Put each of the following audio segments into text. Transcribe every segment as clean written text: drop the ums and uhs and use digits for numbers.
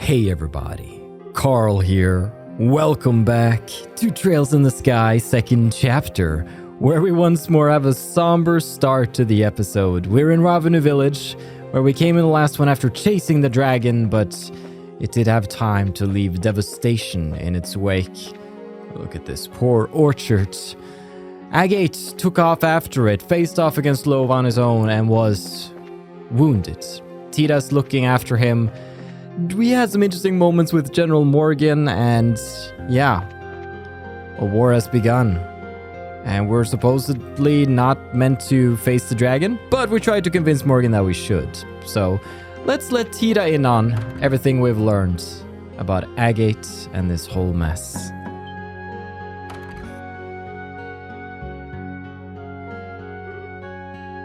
Hey everybody, Carl here. Welcome back to Trails in the Sky second chapter, where we once more have a somber start to the episode. We're in Ravenu village, where we came in the last one after chasing the dragon, but it did have time to leave devastation in its wake. Look at this poor orchard. Agate took off after it, faced off against LoH on his own, and was wounded. Tita's looking after him. We had some interesting moments with General Morgan, and yeah, a war has begun. And we're supposedly not meant to face the dragon, but we tried to convince Morgan that we should. So let's let Tita in on everything we've learned about Agate and this whole mess.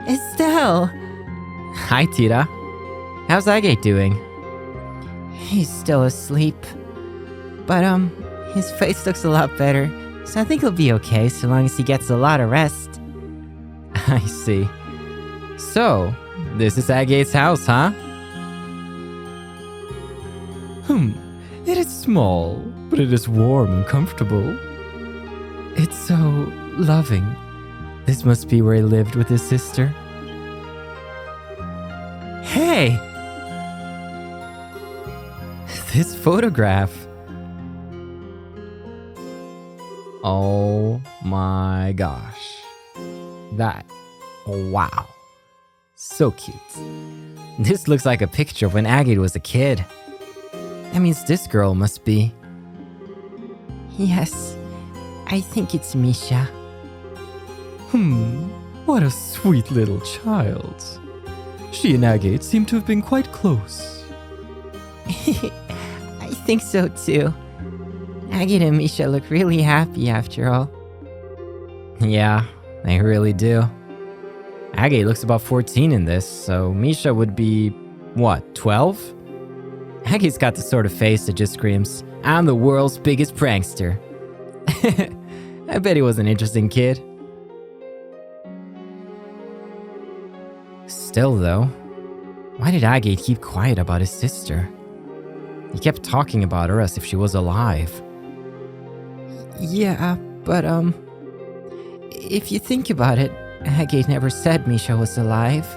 Estelle! Hi, Tita. How's Agate doing? He's still asleep. But, his face looks a lot better, so I think he'll be okay so long as he gets a lot of rest. I see. So, this is Agate's house, huh? It is small, but it is warm and comfortable. It's so loving. This must be where he lived with his sister. Hey! This photograph. Oh my gosh. Wow. So cute. This looks like a picture of when Agate was a kid. That means this girl must be... Yes, I think it's Mischa. What a sweet little child. She and Agate seem to have been quite close. I think so too. Agate and Mischa look really happy after all. Yeah, they really do. Agate looks about 14 in this, so Mischa would be, what, 12? Agate's got the sort of face that just screams, I'm the world's biggest prankster. I bet he was an interesting kid. Still though, why did Agate keep quiet about his sister? He kept talking about her as if she was alive. Yeah, but if you think about it, Agate never said Mischa was alive.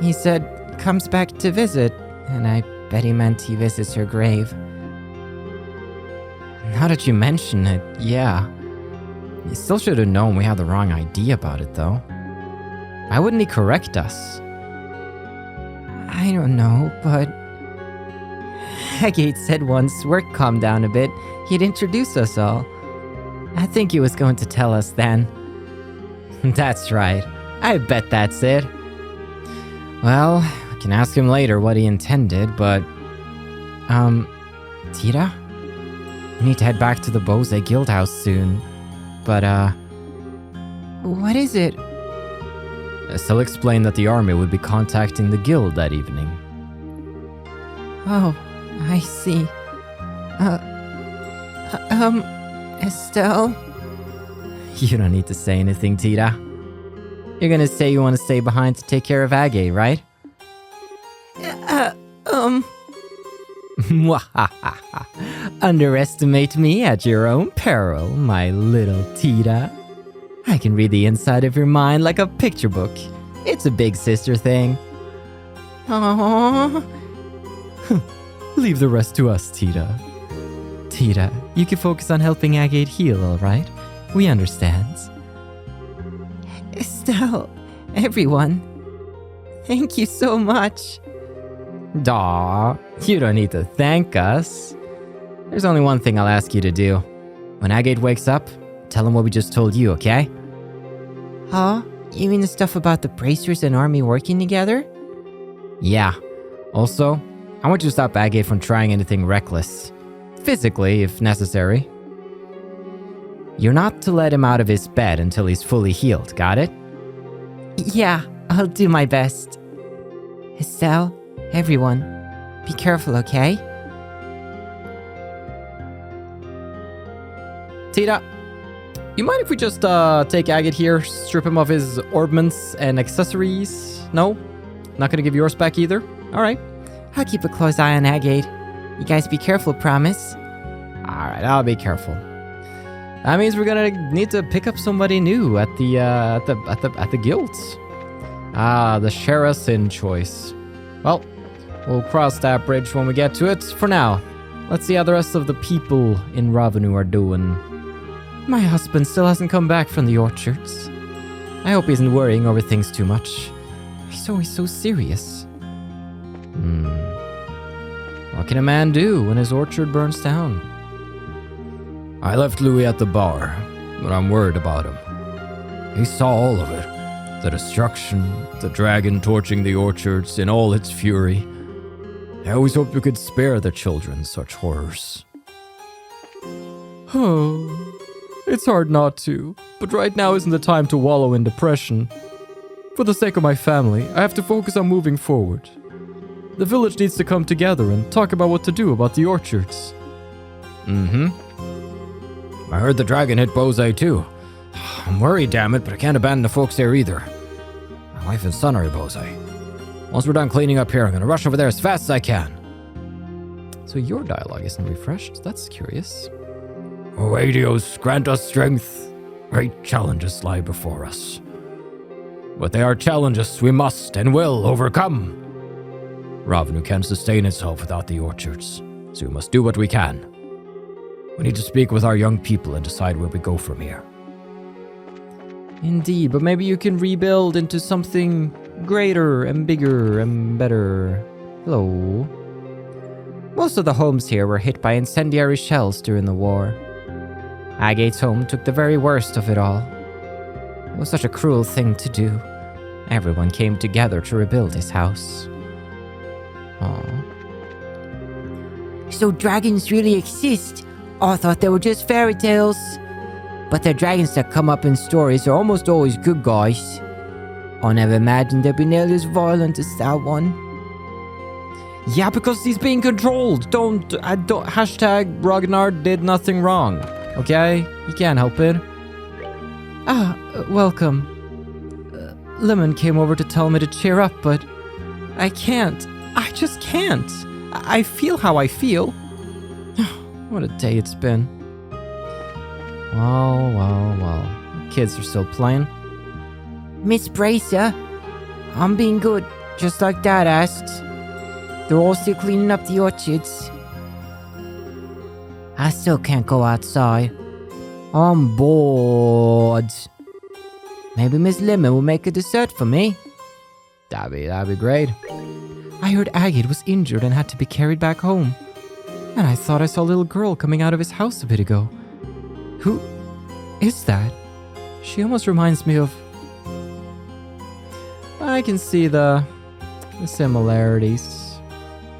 He said, comes back to visit, and I bet he meant he visits her grave. Now that you mention it, yeah. He still should have known we had the wrong idea about it, though. Why wouldn't he correct us? I don't know, but... Agate said once work calmed down a bit, he'd introduce us all. I think he was going to tell us then. That's right. I bet that's it. Well, we can ask him later what he intended, but... Tita? We need to head back to the Bose guild house soon. But, What is it? Estelle explained that the army would be contacting the guild that evening. Oh, I see. Estelle? You don't need to say anything, Tita. You're gonna say you want to stay behind to take care of Agate, right? Underestimate me at your own peril, my little Tita. I can read the inside of your mind like a picture book. It's a big sister thing. Aww. Leave the rest to us, Tita. Tita, you can focus on helping Agate heal, alright? We understand. Estelle, everyone, thank you so much. Daw, you don't need to thank us. There's only one thing I'll ask you to do. When Agate wakes up, tell him what we just told you, okay? Huh? You mean the stuff about the bracers and army working together? Yeah. Also, I want you to stop Agate from trying anything reckless. Physically, if necessary. You're not to let him out of his bed until he's fully healed, got it? Yeah, I'll do my best. Estelle, everyone, be careful, okay? Tita, you mind if we just take Agate here, strip him of his ornaments and accessories? No? Not gonna give yours back either? Alright. I'll keep a close eye on Agate. You guys be careful, promise? Alright, I'll be careful. That means we're gonna need to pick up somebody new at the guilds. The Sherasin choice. Well, we'll cross that bridge when we get to it. For now, let's see how the rest of the people in Ravenu are doing. My husband still hasn't come back from the orchards. I hope he isn't worrying over things too much. He's always so serious. What can a man do when his orchard burns down? I left Louis at the bar, but I'm worried about him. He saw all of it. The destruction, the dragon torching the orchards in all its fury. I always hoped we could spare the children such horrors. Oh, it's hard not to, but right now isn't the time to wallow in depression. For the sake of my family, I have to focus on moving forward. The village needs to come together and talk about what to do about the orchards. I heard the dragon hit Bose too. I'm worried, damn it, but I can't abandon the folks there either. My wife and son are at Bose. Once we're done cleaning up here, I'm gonna rush over there as fast as I can. So your dialogue isn't refreshed? That's curious. Oh, Adios, grant us strength. Great challenges lie before us. But they are challenges we must and will overcome. Ravenu can't sustain itself without the orchards, so we must do what we can. We need to speak with our young people and decide where we go from here. Indeed, but maybe you can rebuild into something greater and bigger and better. Hello. Most of the homes here were hit by incendiary shells during the war. Agate's home took the very worst of it all. It was such a cruel thing to do. Everyone came together to rebuild his house. Aww. So dragons really exist? I thought they were just fairy tales. But the dragons that come up in stories are almost always good guys. I never imagined they'd be nearly as violent as that one. Yeah, because he's being controlled. Don't hashtag Ragnar did nothing wrong. Okay? You can't help it. Welcome. Lemon came over to tell me to cheer up, but I can't. I just can't. I feel how I feel. What a day it's been. Well. Kids are still playing. Miss Bracer, I'm being good, just like Dad asked. They're all still cleaning up the orchards. I still can't go outside. I'm bored. Maybe Miss Lemon will make a dessert for me. That'd be great. I heard Agate was injured and had to be carried back home. And I thought I saw a little girl coming out of his house a bit ago. Who is that? She almost reminds me of... I can see the similarities.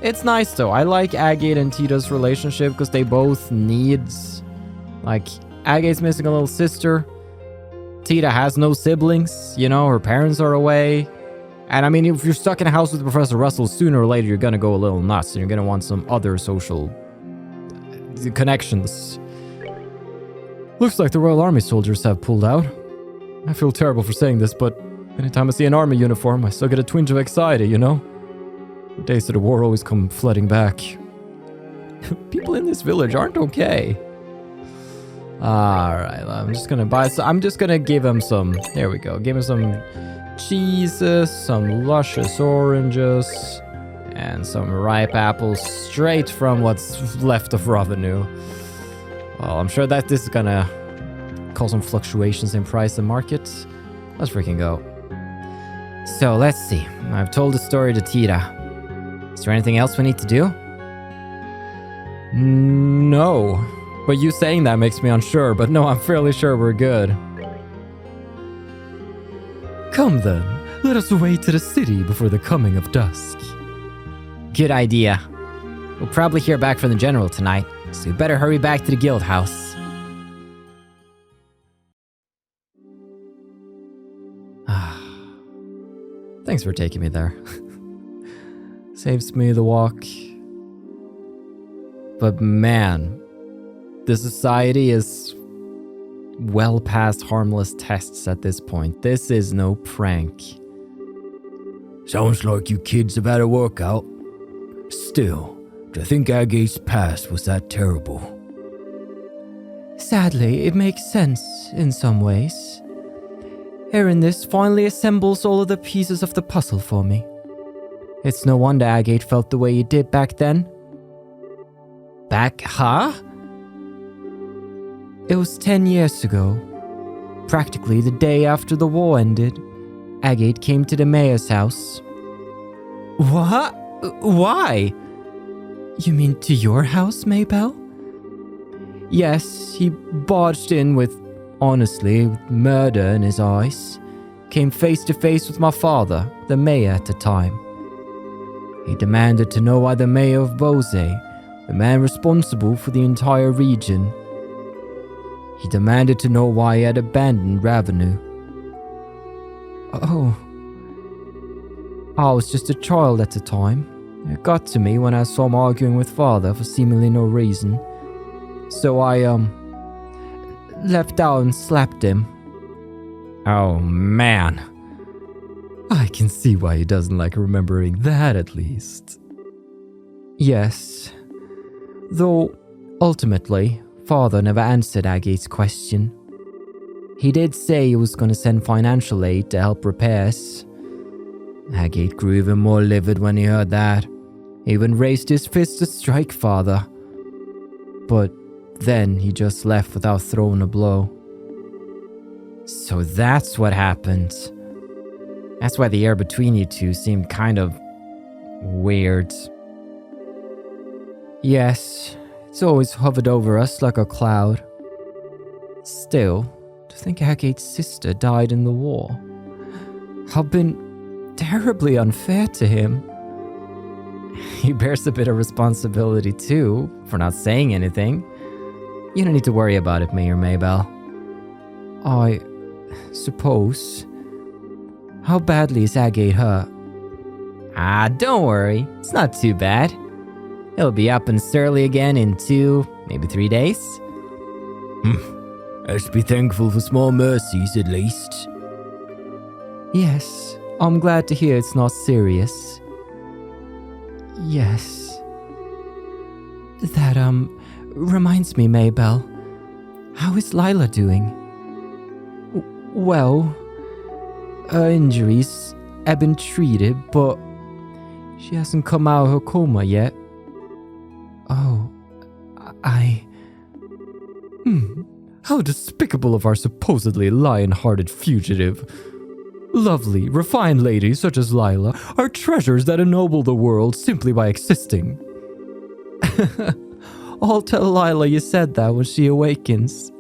It's nice though. I like Agate and Tita's relationship because they both needs... Like, Agate's missing a little sister. Tita has no siblings. You know, her parents are away. And I mean, if you're stuck in a house with Professor Russell, sooner or later you're gonna go a little nuts and you're gonna want some other social connections. Looks like the Royal Army soldiers have pulled out. I feel terrible for saying this, but anytime I see an army uniform, I still get a twinge of anxiety, you know? The days of the war always come flooding back. People in this village aren't okay. Alright, I'm just gonna give him some... There we go. Give him some cheeses, some luscious oranges, and some ripe apples straight from what's left of Ravenu. Well, I'm sure that this is gonna cause some fluctuations in price and market. Let's freaking go. So, let's see. I've told the story to Tita. Is there anything else we need to do? No. But you saying that makes me unsure, but no, I'm fairly sure we're good. Come then, let us away to the city before the coming of dusk. Good idea. We'll probably hear back from the general tonight, so we better hurry back to the guild house. Thanks for taking me there. Saves me the walk. But man, the society is well past harmless tests at this point. This is no prank. Sounds like you kids have had a workout. Still, To think Agate's past was that terrible. Sadly, it makes sense in some ways. Hearing this finally assembles all of the pieces of the puzzle for me. It's no wonder Agate felt the way he did back then. Huh? It was 10 years ago. Practically the day after the war ended, Agate came to the mayor's house. What? Why? You mean to your house, Maybelle? Yes, he barged in with, honestly, murder in his eyes. Came face to face with my father, the mayor at the time. He demanded to know why the mayor of Bose, the man responsible for the entire region. He demanded to know why he had abandoned Ravenou. Oh. I was just a child at the time. It got to me when I saw him arguing with father for seemingly no reason. So I, left out and slapped him. Oh, man. I can see why he doesn't like remembering that, at least. Yes. Though, ultimately, father never answered Agate's question. He did say he was going to send financial aid to help repairs. Agate grew even more livid when he heard that. He even raised his fist to strike father. But then he just left without throwing a blow. So that's what happened. That's why the air between you two seemed kind of weird. Yes, it's always hovered over us like a cloud. Still, to think Agate's sister died in the war. I've been terribly unfair to him. He bears a bit of responsibility too, for not saying anything. You don't need to worry about it, Mayor Maybelle. I suppose. How badly is Agate hurt? Don't worry. It's not too bad. He'll be up and surly again in 2, maybe 3 days. Let's be thankful for small mercies, at least. Yes, I'm glad to hear it's not serious. Yes. That, reminds me, Maybelle. How is Lila doing? Well, her injuries have been treated, but she hasn't come out of her coma yet. Oh, How despicable of our supposedly lion-hearted fugitive. Lovely, refined ladies such as Lila are treasures that ennoble the world simply by existing. I'll tell Lila you said that when she awakens.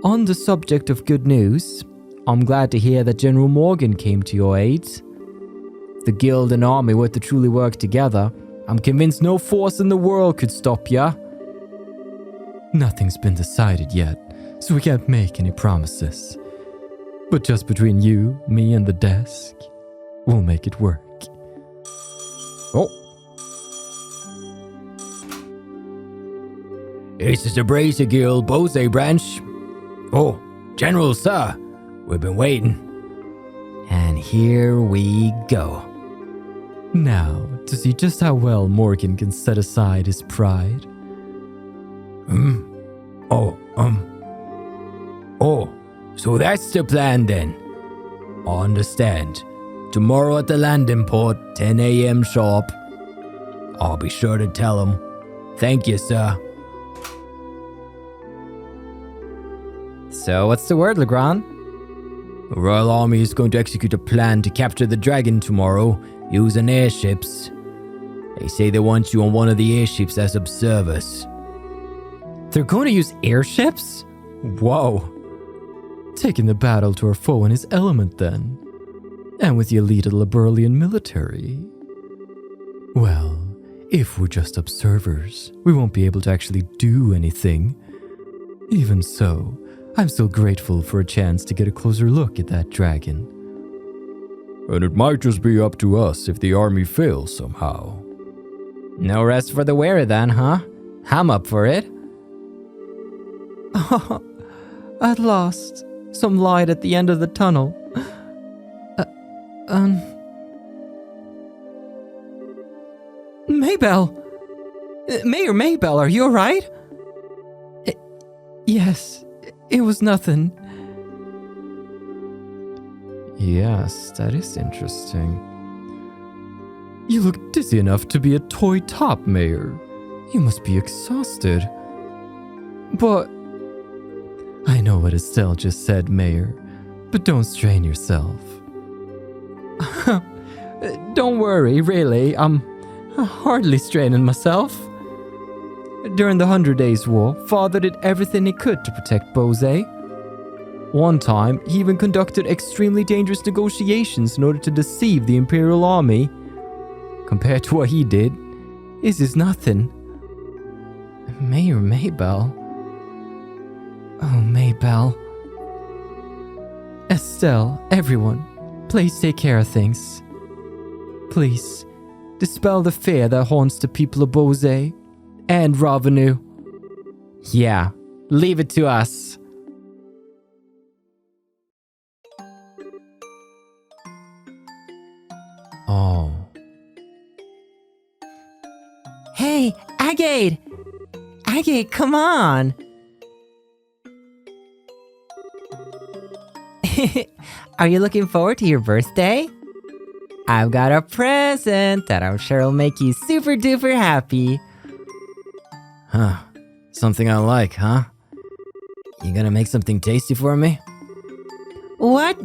On the subject of good news, I'm glad to hear that General Morgan came to your aid. If the guild and army were to truly work together, I'm convinced no force in the world could stop ya. Nothing's been decided yet, so we can't make any promises. But just between you, me, and the desk, we'll make it work. Oh. This is the Brazier Guild Bose branch. Oh, General, sir. We've been waiting. And here we go. Now, to see just how well Morgan can set aside his pride. Oh, so that's the plan then. I understand. Tomorrow at the landing port, 10 a.m. sharp. I'll be sure to tell him. Thank you, sir. So what's the word, Legrand? The Royal Army is going to execute a plan to capture the dragon tomorrow using airships. They say they want you on one of the airships as observers. They're going to use airships? Whoa. Taking the battle to our foe in his element then. And with the elite of the Liberlian military. Well, if we're just observers, we won't be able to actually do anything. Even so, I'm still grateful for a chance to get a closer look at that dragon. And it might just be up to us if the army fails somehow. No rest for the weary then, huh? I'm up for it. At last, some light at the end of the tunnel. Maybelle! Mayor Maybelle, are you alright? Yes, it was nothing. Yes, that is interesting. You look dizzy enough to be a toy top, Mayor. You must be exhausted. But I know what Estelle just said, Mayor, but don't strain yourself. Don't worry, really. I'm hardly straining myself. During the 100 Days War, Father did everything he could to protect Bose. One time, he even conducted extremely dangerous negotiations in order to deceive the Imperial Army. Compared to what he did, this is nothing. Mayor Maybelle. Oh, Maybelle. Estelle, everyone, please take care of things. Please, dispel the fear that haunts the people of Bose and Ravenu. Yeah, leave it to us. Oh. Hey, Agate! Agate, come on! Are you looking forward to your birthday? I've got a present that I'm sure will make you super duper happy. Huh. Something I like, huh? You gonna make something tasty for me? What?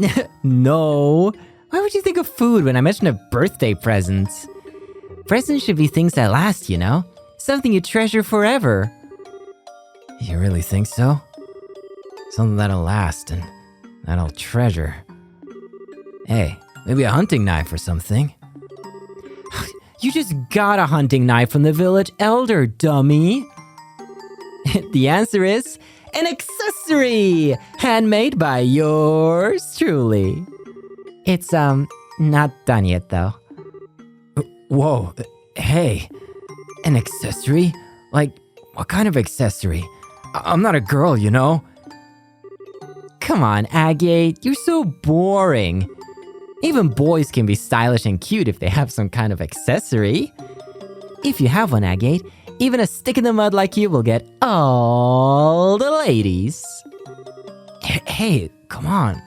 No. Why would you think of food when I mention a birthday present? Presents should be things that last, you know? Something you treasure forever. You really think so? Something that'll last and that I'll treasure. Hey, maybe a hunting knife or something. You just got a hunting knife from the village elder, dummy. The answer is an accessory, handmade by yours truly. It's, not done yet, though. Whoa, hey, an accessory? Like, what kind of accessory? I'm not a girl, you know? Come on, Agate, you're so boring. Even boys can be stylish and cute if they have some kind of accessory. If you have one, Agate, even a stick in the mud like you will get all the ladies. Hey, come on,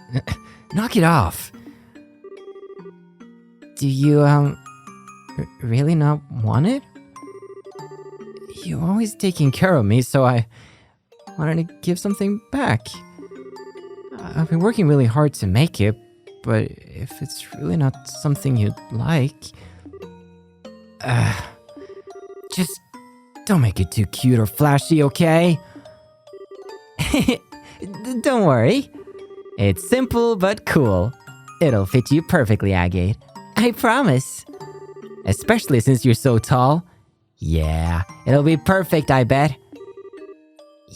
knock it off. Do you, really not want it? You're always taking care of me, so I wanted to give something back. I've been working really hard to make it, but if it's really not something you'd like... Just don't make it too cute or flashy, okay? Don't worry. It's simple but cool. It'll fit you perfectly, Agate. I promise. Especially since you're so tall. Yeah, it'll be perfect, I bet.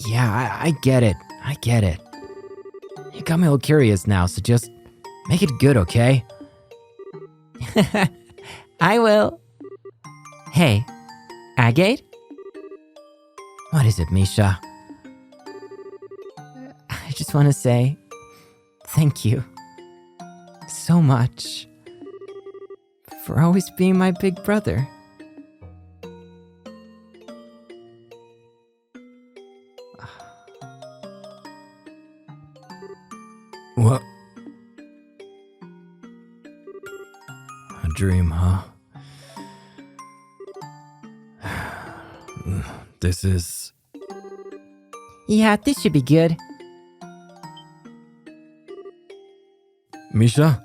Yeah, I get it. I get it. You got me all curious now, so just make it good, okay? I will. Hey, Agate? What is it, Mischa? I just want to say thank you so much for always being my big brother. What? A dream, huh? This is... Yeah, this should be good. Mischa?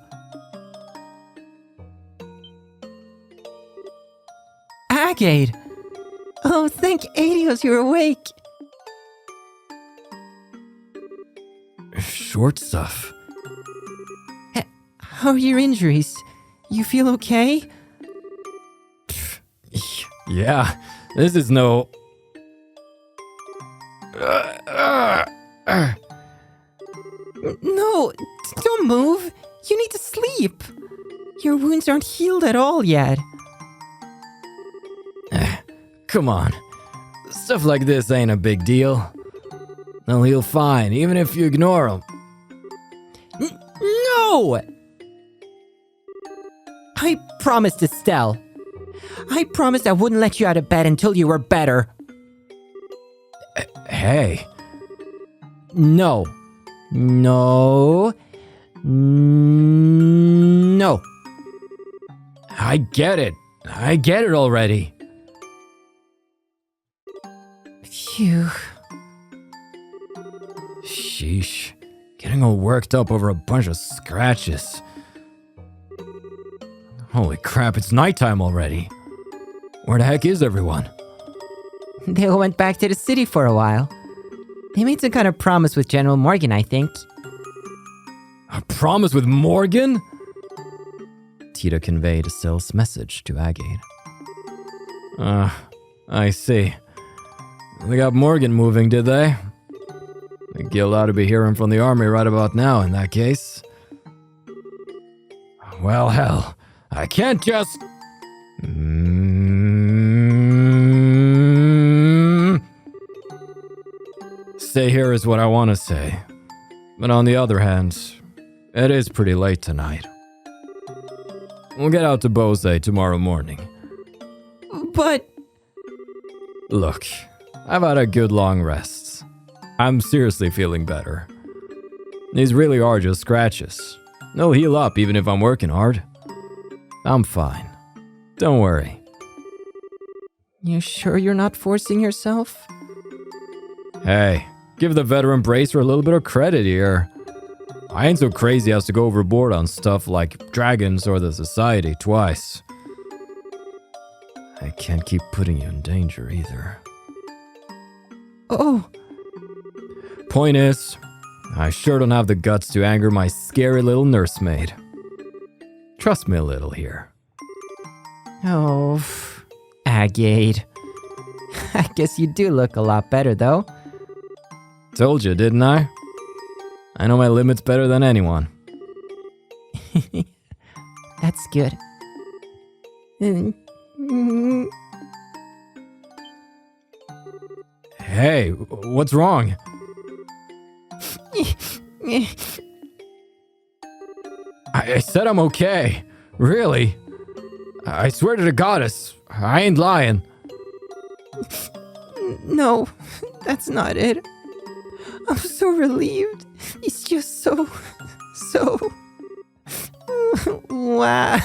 Agate! Oh, thank Adios, you're awake. Short stuff. How are your injuries? You feel okay? Yeah, this is no... No, don't move. You need to sleep. Your wounds aren't healed at all yet. Come on. Stuff like this ain't a big deal. They'll heal fine, even if you ignore them. No! I promised Estelle. I promised I wouldn't let you out of bed until you were better. Hey. No. No. No. I get it. I get it already. Phew. Sheesh. Getting all worked up over a bunch of scratches. Holy crap, it's nighttime already. Where the heck is everyone? They all went back to the city for a while. They made some kind of promise with General Morgan, I think. A promise with Morgan? Tita conveyed a sales message to Agate. I see. They got Morgan moving, did they? The guild ought to be hearing from the army right about now, in that case. Well, hell, I can't just... Stay here is what I want to say. But on the other hand, it is pretty late tonight. We'll get out to Bose tomorrow morning. But... Look, I've had a good long rest. I'm seriously feeling better. These really are just scratches. They'll heal up even if I'm working hard. I'm fine. Don't worry. You sure you're not forcing yourself? Hey, give the veteran bracer a little bit of credit here. I ain't so crazy as to go overboard on stuff like dragons or the society twice. I can't keep putting you in danger either. Oh. Point is, I sure don't have the guts to anger my scary little nursemaid. Trust me a little here. Oh, Agate. I guess you do look a lot better, though. Told you, didn't I? I know my limits better than anyone. That's good. Hey, what's wrong? I said I'm okay. Really. I swear to the goddess, I ain't lying. No, that's not it. I'm so relieved. It's just so... Wow.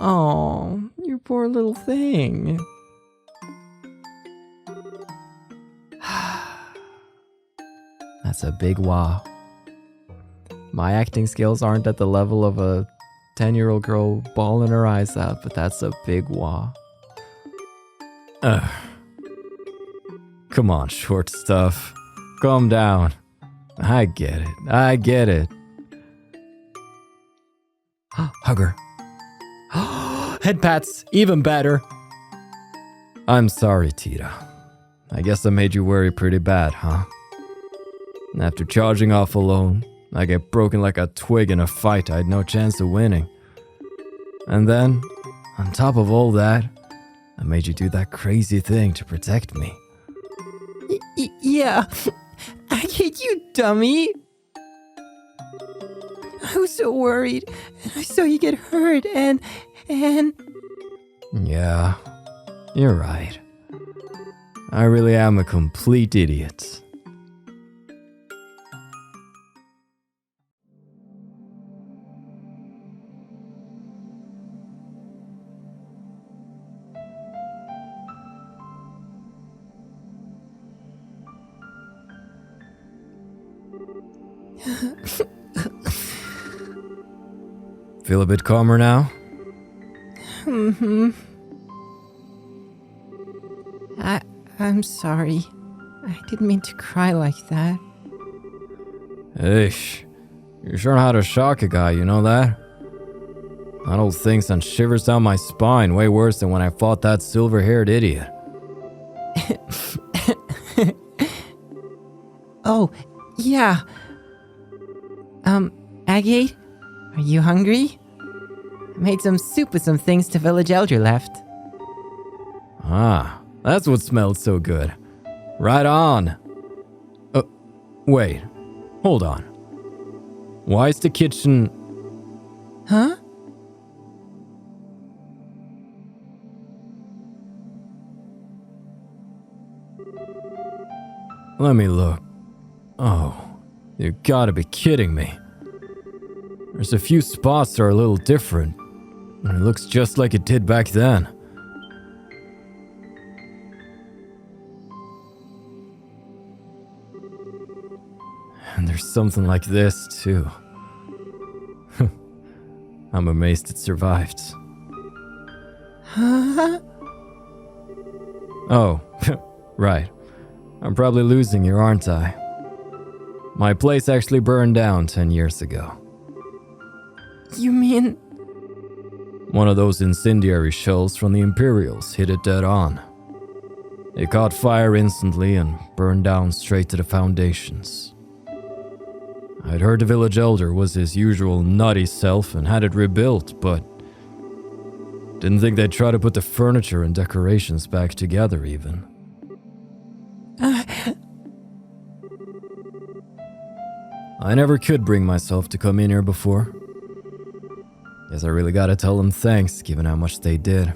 Oh, you poor little thing. That's a big wah. My acting skills aren't at the level of a 10-year-old girl bawling her eyes out, but that's a big wah. Come on, short stuff. Calm down. I get it. Hug her. Head pats, even better. I'm sorry, Tita. I guess I made you worry pretty bad, huh? After charging off alone, I get broken like a twig in a fight I had no chance of winning. And then, on top of all that, I made you do that crazy thing to protect me. Yeah. Agate, you dummy. I was so worried, and I saw you get hurt, and... Yeah, you're right. I really am a complete idiot. Feel a bit calmer now? Mm-hmm. I'm sorry. I didn't mean to cry like that. Ish. You sure know how to shock a guy, you know that? That old thing sent shivers down my spine, way worse than when I fought that silver-haired idiot. Oh, yeah. Agate? Are you hungry? I made some soup with some things the village elder left. Ah, that's what smelled so good. Right on. Wait. Hold on. Why is the kitchen... Huh? Let me look. Oh, you gotta be kidding me. There's a few spots that are a little different, and it looks just like it did back then. And there's something like this, too. I'm amazed it survived. Huh? Oh, right. I'm probably losing you, aren't I? My place actually burned down 10 years ago. You mean... One of those incendiary shells from the Imperials hit it dead on. It caught fire instantly and burned down straight to the foundations. I'd heard the village elder was his usual nutty self and had it rebuilt, but didn't think they'd try to put the furniture and decorations back together even. I never could bring myself to come in here before. Guess I really gotta tell them thanks, given how much they did.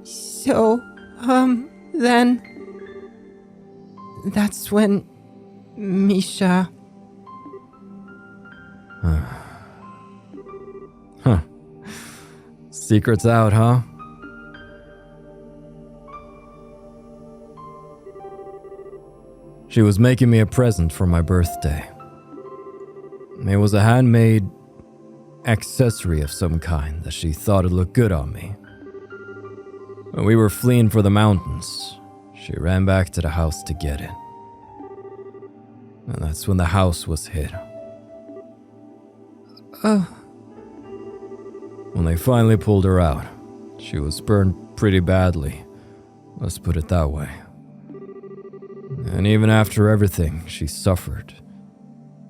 So, then... That's when... Mischa... Huh. Secret's out, huh? She was making me a present for my birthday. It was a handmade accessory of some kind that she thought would look good on me. When we were fleeing for the mountains, she ran back to the house to get it. And that's when the house was hit. When they finally pulled her out, she was burned pretty badly. Let's put it that way. And even after everything she suffered,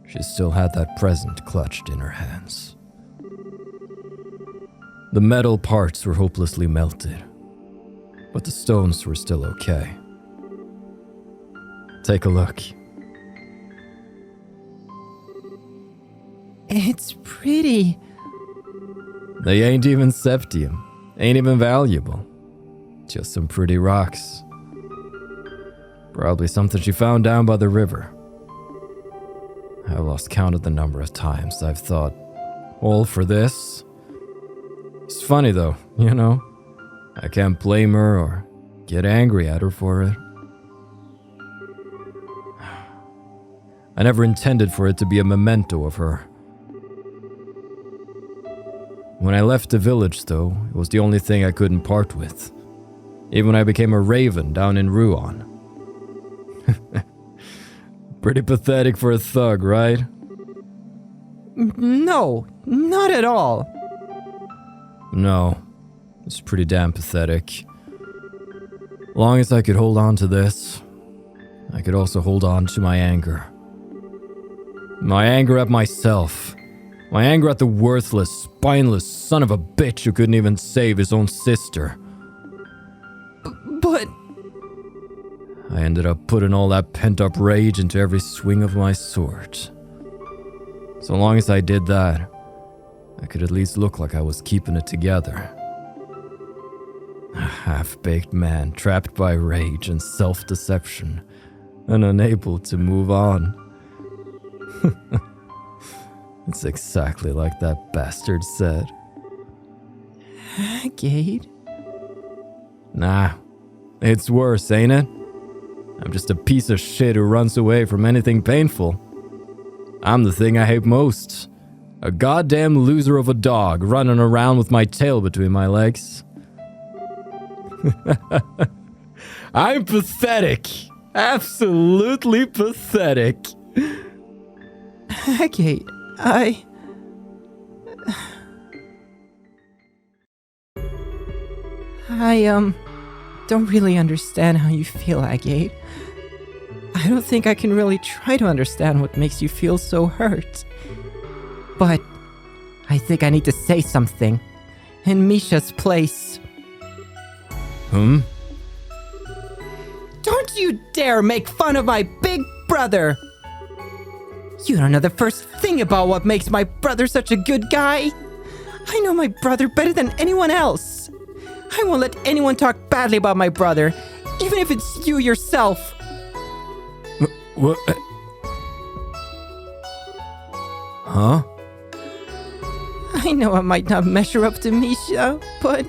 she still had that present clutched in her hands. The metal parts were hopelessly melted, but the stones were still okay. Take a look. It's pretty. They ain't even septium, ain't even valuable. Just some pretty rocks. Probably something she found down by the river. I lost count of the number of times I've thought, all for this? It's funny though, you know? I can't blame her or get angry at her for it. I never intended for it to be a memento of her. When I left the village, though, it was the only thing I couldn't part with. Even when I became a raven down in Ruan. Pretty pathetic for a thug, right? No, not at all. No, it's pretty damn pathetic. Long as I could hold on to this, I could also hold on to my anger. My anger at myself. My anger at the worthless, spineless son of a bitch who couldn't even save his own sister. But... I ended up putting all that pent-up rage into every swing of my sword. So long as I did that, I could at least look like I was keeping it together. A half-baked man trapped by rage and self-deception, and unable to move on. It's exactly like that bastard said. Agate? Nah, it's worse, ain't it? I'm just a piece of shit who runs away from anything painful. I'm the thing I hate most. A goddamn loser of a dog running around with my tail between my legs. I'm pathetic. Absolutely pathetic. Agate, I don't really understand how you feel, Agate. I don't think I can really try to understand what makes you feel so hurt. But I think I need to say something. In Mischa's place. Don't you dare make fun of my big brother! You don't know the first thing about what makes my brother such a good guy. I know my brother better than anyone else. I won't let anyone talk badly about my brother, even if it's you yourself. What? Huh? I know I might not measure up to Mischa, but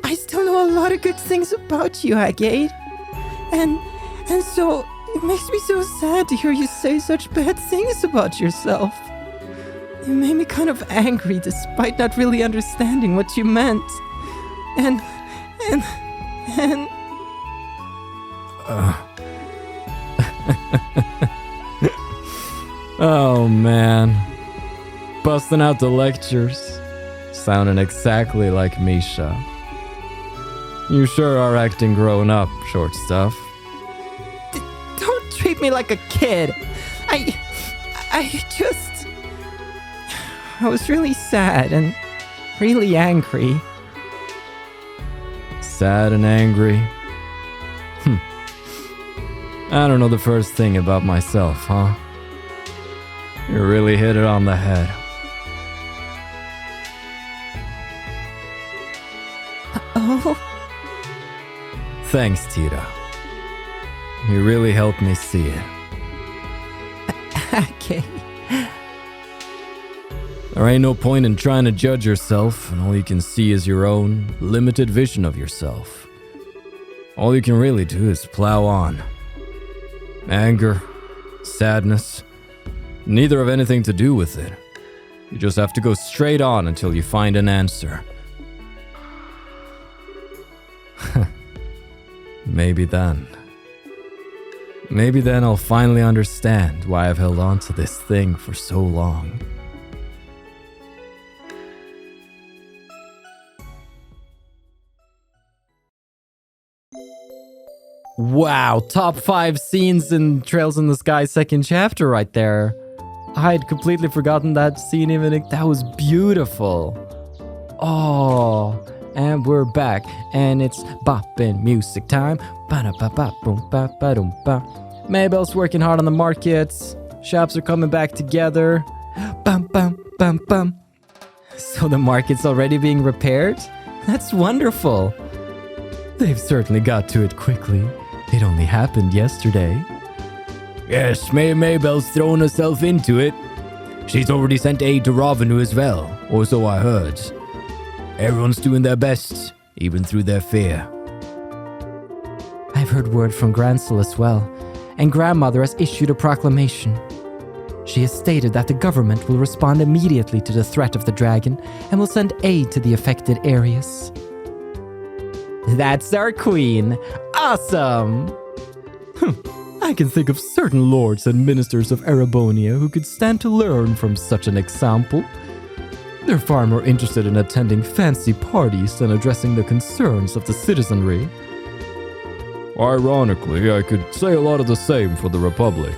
I still know a lot of good things about you, Agate. And so it makes me so sad to hear you say such bad things about yourself. It made me kind of angry despite not really understanding what you meant. And Oh man. Busting out the lectures. Sounding exactly like Mischa. You sure are acting grown up, short stuff. Don't treat me like a kid. I was really sad and really angry. Sad and angry. I don't know the first thing about myself, huh? You really hit it on the head. Oh? Thanks, Tita. You really helped me see it. Okay. There ain't no point in trying to judge yourself, and all you can see is your own limited vision of yourself. All you can really do is plow on. Anger, sadness, neither have anything to do with it. You just have to go straight on until you find an answer. Maybe then I'll finally understand why I've held on to this thing for so long. Wow, top 5 scenes in Trails in the Sky second chapter right there. I had completely forgotten that scene even. That was beautiful. Oh, and we're back, and it's boppin' music time. Maybelle's working hard on the markets. Shops are coming back together. Bum bum bum bum. So the market's already being repaired? That's wonderful. They've certainly got to it quickly. It only happened yesterday. Yes, Maybelle's thrown herself into it. She's already sent aid to Ravenu as well, or so I heard. Everyone's doing their best, even through their fear. I've heard word from Gransel as well, and Grandmother has issued a proclamation. She has stated that the government will respond immediately to the threat of the dragon and will send aid to the affected areas. That's our queen! Awesome! I can think of certain lords and ministers of Erebonia who could stand to learn from such an example. They're far more interested in attending fancy parties than addressing the concerns of the citizenry. Ironically, I could say a lot of the same for the Republic.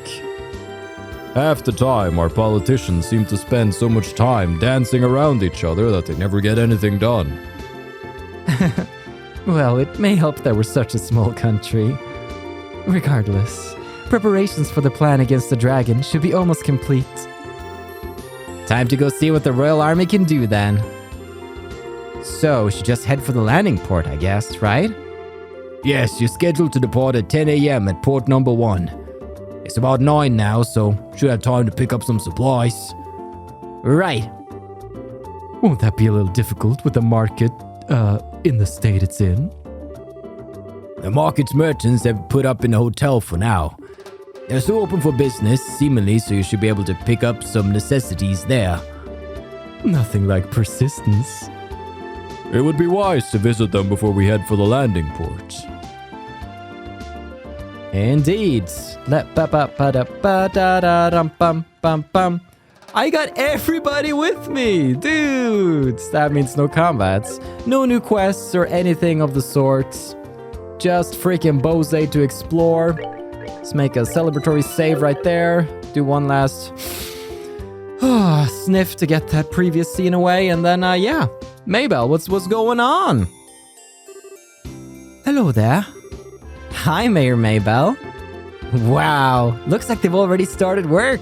Half the time, our politicians seem to spend so much time dancing around each other that they never get anything done. Well, it may help that we're such a small country. Regardless, preparations for the plan against the dragon should be almost complete. Time to go see what the Royal Army can do then. So, we should just head for the landing port, I guess, right? Yes, you're scheduled to depart at 10 a.m. at port number 1. It's about 9 now, so should have time to pick up some supplies. Right. Won't that be a little difficult with the market, in the state it's in? The market's merchants have put up in the hotel for now. They're still open for business, seemingly, so you should be able to pick up some necessities there. Nothing like persistence. It would be wise to visit them before we head for the landing port. Indeed. I got everybody with me, dudes. That means no combats, no new quests or anything of the sort. Just freaking Bose to explore. Let's make a celebratory save right there. Do one last sniff to get that previous scene away, and then yeah. Maybelle, what's going on? Hello there. Hi, Mayor Maybelle. Wow, looks like they've already started work.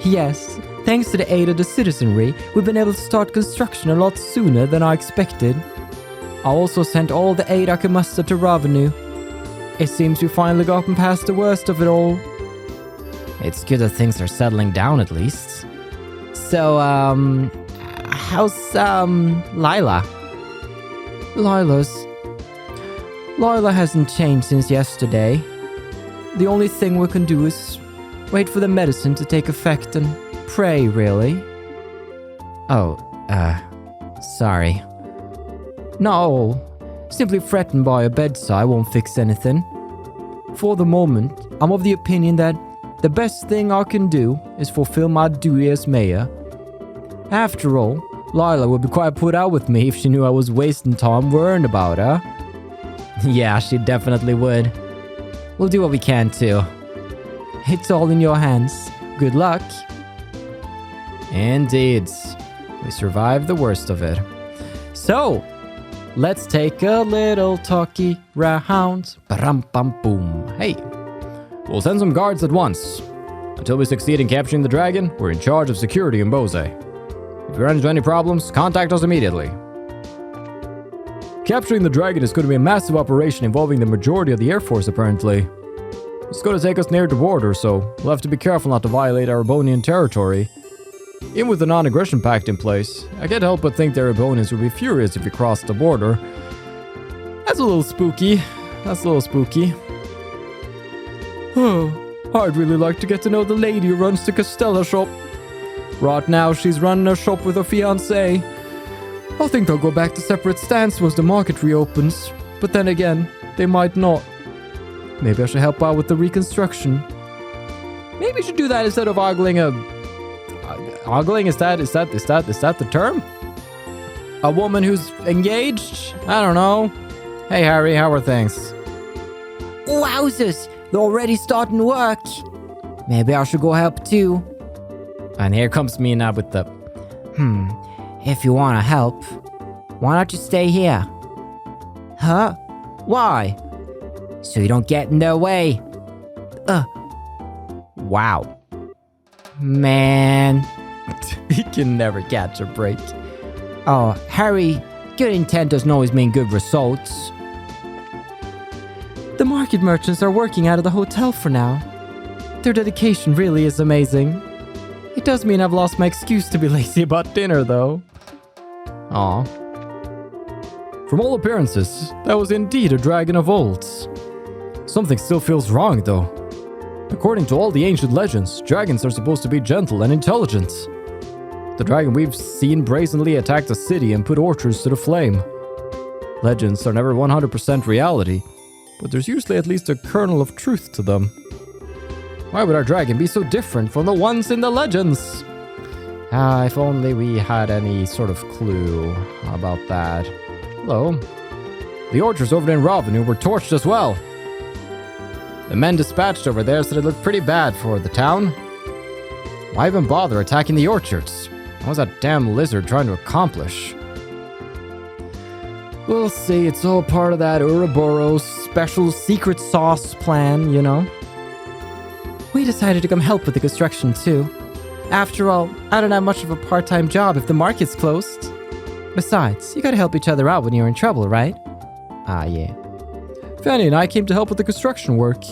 Yes, Thanks to the aid of the citizenry, we've been able to start construction a lot sooner than I expected. I also sent all the aid I could muster to Ravenu. It seems we finally gotten past the worst of it all. It's good that things are settling down at least. So, how's, Lila? Lila hasn't changed since yesterday. The only thing we can do is wait for the medicine to take effect and pray, really. Oh, sorry. No, simply fretting by a bedside won't fix anything. For the moment, I'm of the opinion that the best thing I can do is fulfill my duty as mayor. After all, Lila would be quite put out with me if she knew I was wasting time worrying about her. Yeah, she definitely would. We'll do what we can too. It's all in your hands. Good luck. Indeed. We survived the worst of it. So, let's take a little talkie round. Ba-rum-bum-boom. Hey. We'll send some guards at once. Until we succeed in capturing the dragon, we're in charge of security in Bose. If you run into any problems, contact us immediately. Capturing the dragon is going to be a massive operation involving the majority of the Air Force, apparently. It's going to take us near the border, so we'll have to be careful not to violate Erebonian territory. Even with the non-aggression pact in place, I can't help but think the Erebonians would be furious if we crossed the border. That's a little spooky. Oh, I'd really like to get to know the lady who runs the Castella shop. Right now, she's running a shop with her fiancé. I think they'll go back to separate stands once the market reopens. But then again, they might not. Maybe I should help out with the reconstruction. Maybe I should do that instead of ogling a... Ogling? Is that the term? A woman who's engaged? I don't know. Hey Harry, how are things? Wowzers! They're already starting work. Maybe I should go help too. And here comes me now with the... If you want to help, why not just stay here? Huh? Why? So you don't get in their way. Wow. Man. He can never catch a break. Oh, Harry, good intent doesn't always mean good results. The market merchants are working out of the hotel for now. Their dedication really is amazing. It does mean I've lost my excuse to be lazy about dinner, though. Aw. From all appearances, that was indeed a dragon of old. Something still feels wrong, though. According to all the ancient legends, dragons are supposed to be gentle and intelligent. The dragon we've seen brazenly attacked a city and put orchards to the flame. Legends are never 100% reality, but there's usually at least a kernel of truth to them. Why would our dragon be so different from the ones in the legends? If only we had any sort of clue about that. Hello. The orchards over in Ravenu were torched as well. The men dispatched over there said it looked pretty bad for the town. Why even bother attacking the orchards? What was that damn lizard trying to accomplish? We'll see, it's all part of that Ouroboros special secret sauce plan, you know? We decided to come help with the construction too. After all, I don't have much of a part-time job if the market's closed. Besides, you gotta help each other out when you're in trouble, right? Ah, yeah. Fanny and I came to help with the construction work.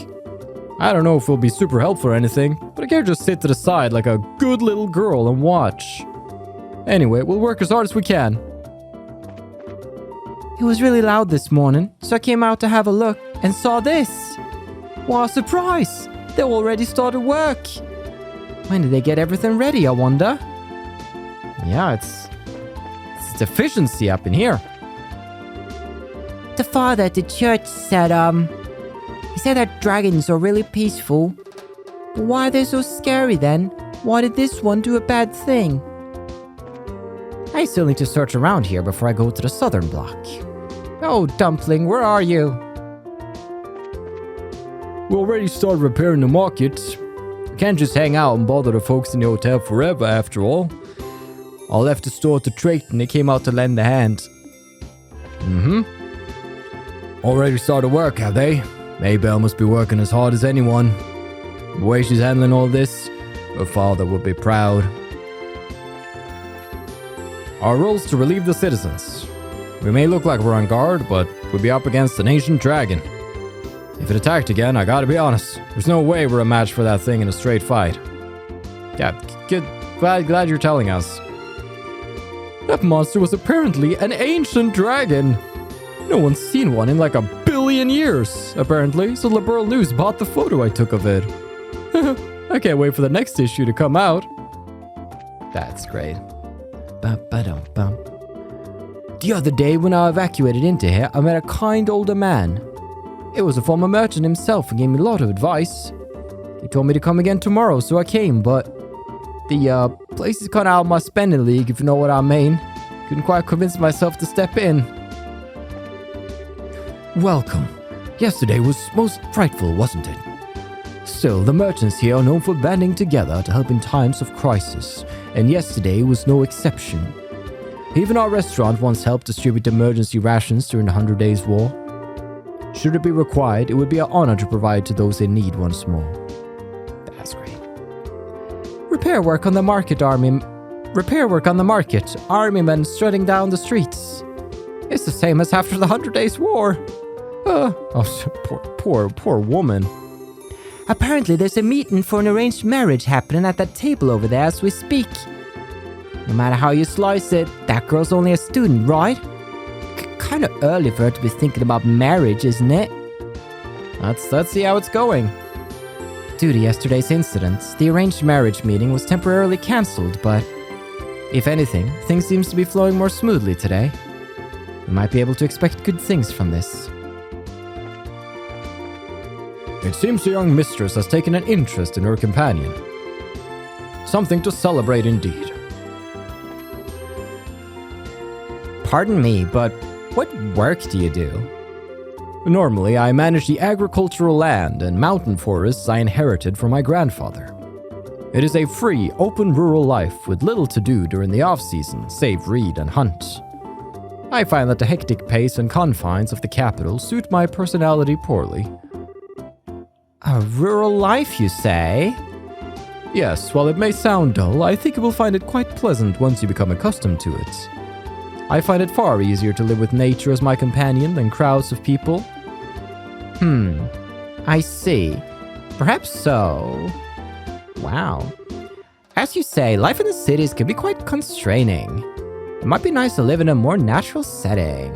I don't know if we'll be super helpful or anything, but I can't just sit to the side like a good little girl and watch. Anyway, we'll work as hard as we can. It was really loud this morning, so I came out to have a look and saw this. What a surprise! They already started work. When did they get everything ready, I wonder? Yeah, it's efficiency up in here. The father at the church said, he said that dragons are really peaceful. But why are they so scary then? Why did this one do a bad thing? I still need to search around here before I go to the southern block. Oh, Dumpling, where are you? We already started repairing the market. We can't just hang out and bother the folks in the hotel forever, after all. I left the store to Trayton and they came out to lend a hand. Already started work, have they? Maybelle must be working as hard as anyone. The way she's handling all this, her father would be proud. Our role is to relieve the citizens. We may look like we're on guard, but we'll be up against an ancient dragon. If it attacked again, I gotta be honest, there's no way we're a match for that thing in a straight fight. Yeah, good. Glad you're telling us. That monster was apparently an ancient dragon. No one's seen one in like 1 billion years, apparently, so Liberl News bought the photo I took of it. I can't wait for the next issue to come out. That's great. Ba-ba-dum-bum. The other day when I evacuated into here, I met a kind older man. It was a former merchant himself and gave me a lot of advice. He told me to come again tomorrow, so I came, but the place is kind of out of my spending league, if you know what I mean. Couldn't quite convince myself to step in. Welcome. Yesterday was most frightful, wasn't it? Still, the merchants here are known for banding together to help in times of crisis, and yesterday was no exception. Even our restaurant once helped distribute emergency rations during the 100 Days War. Should it be required, it would be an honor to provide to those in need once more. That's great. Repair work on the market, army men strutting down the streets. It's the same as after the 100 Days War. Poor woman. Apparently there's a meeting for an arranged marriage happening at that table over there as we speak. No matter how you slice it, that girl's only a student, right? Kind of early for her to be thinking about marriage, isn't it? Let's see how it's going. Due to yesterday's incidents, the arranged marriage meeting was temporarily cancelled, but if anything, things seems to be flowing more smoothly today. We might be able to expect good things from this. It seems the young mistress has taken an interest in her companion. Something to celebrate indeed. Pardon me, but what work do you do? Normally, I manage the agricultural land and mountain forests I inherited from my grandfather. It is a free, open rural life with little to do during the off-season, save read and hunt. I find that the hectic pace and confines of the capital suit my personality poorly. A rural life, you say? Yes, while it may sound dull, I think you will find it quite pleasant once you become accustomed to it. I find it far easier to live with nature as my companion than crowds of people. I see. Perhaps so. Wow. As you say, life in the cities can be quite constraining. It might be nice to live in a more natural setting.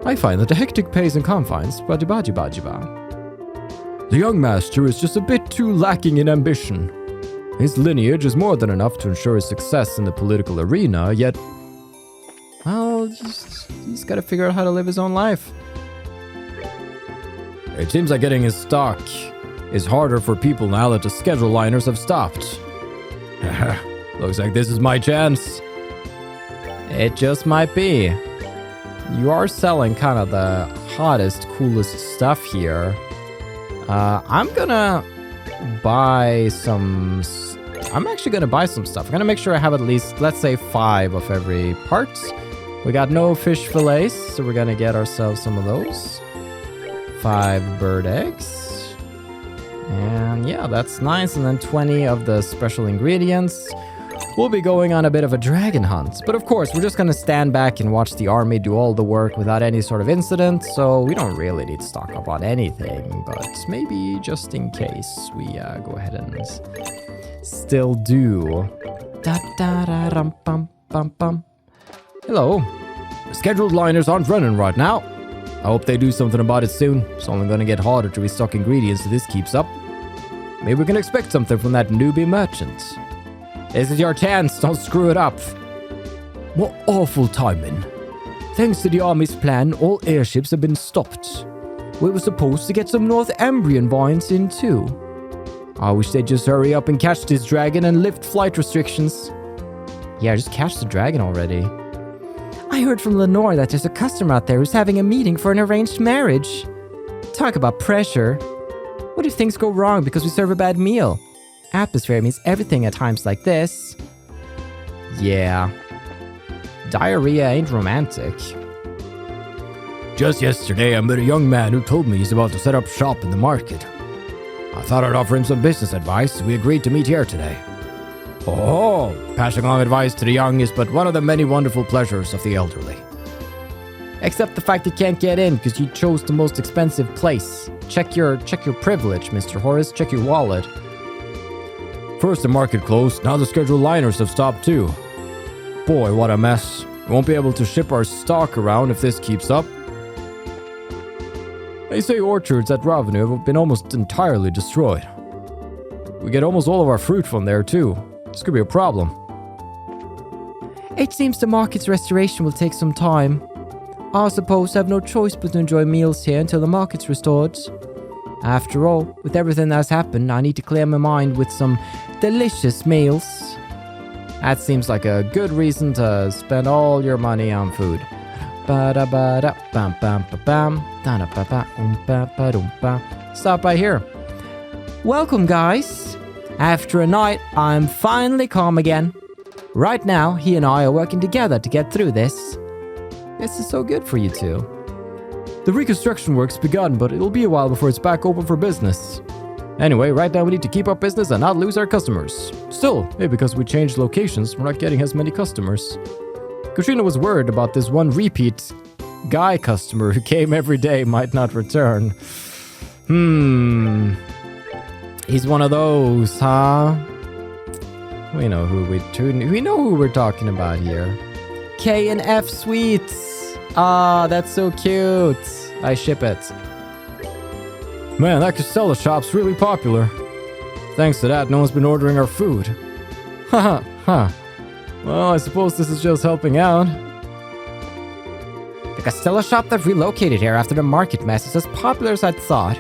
I find that the hectic pace and confines, The young master is just a bit too lacking in ambition. His lineage is more than enough to ensure his success in the political arena, yet, well, he's got to figure out how to live his own life. It seems like getting his stock is harder for people now that the schedule liners have stopped. Looks like this is my chance. It just might be. You are selling kind of the hottest, coolest stuff here. I'm actually gonna buy some stuff. I'm gonna make sure I have at least, let's say, 5 of every part. We got no fish fillets, so we're gonna get ourselves some of those. 5 bird eggs. And yeah, that's nice. And then 20 of the special ingredients. We'll be going on a bit of a dragon hunt. But of course, we're just gonna stand back and watch the army do all the work without any sort of incident, so we don't really need to stock up on anything. But maybe just in case, we go ahead and still do. Da-da-da-rum-bum-bum-bum. Hello. The scheduled liners aren't running right now. I hope they do something about it soon. It's only gonna get harder to restock ingredients if this keeps up. Maybe we can expect something from that newbie merchant. This is your chance, don't screw it up. What awful timing. Thanks to the army's plan, all airships have been stopped. We were supposed to get some North Ambrian vines in too. I wish they'd just hurry up and catch this dragon and lift flight restrictions. Yeah, just catch the dragon already. I heard from Lenore that there's a customer out there who's having a meeting for an arranged marriage. Talk about pressure. What if things go wrong because we serve a bad meal? Atmosphere means everything at times like this. Yeah. Diarrhea ain't romantic. Just yesterday, I met a young man who told me he's about to set up shop in the market. I thought I'd offer him some business advice, so we agreed to meet here today. Oh, passing on advice to the young is but one of the many wonderful pleasures of the elderly. Except the fact you can't get in because you chose the most expensive place. Check your privilege, Mr. Horace. Check your wallet. First the market closed, now the scheduled liners have stopped too. Boy, what a mess. We won't be able to ship our stock around if this keeps up. They say orchards at Ravenu have been almost entirely destroyed. We get almost all of our fruit from there too. This could be a problem. It seems the market's restoration will take some time. I suppose I have no choice but to enjoy meals here until the market's restored. After all, with everything that's happened, I need to clear my mind with some delicious meals. That seems like a good reason to spend all your money on food. Stop by here. Welcome, guys. After a night, I'm finally calm again. Right now, he and I are working together to get through this. This is so good for you two. The reconstruction work's begun, but it'll be a while before it's back open for business. Anyway, right now we need to keep up business and not lose our customers. Still, maybe because we changed locations, we're not getting as many customers. Katrina was worried about this one repeat guy customer who came every day might not return. He's one of those, huh? We know who we're talking about here. K&F Sweets. Ah, that's so cute. I ship it. Man, that Casella shop's really popular. Thanks to that, no one's been ordering our food. Huh. Well, I suppose this is just helping out. The Costello shop that relocated here after the market mess is as popular as I'd thought.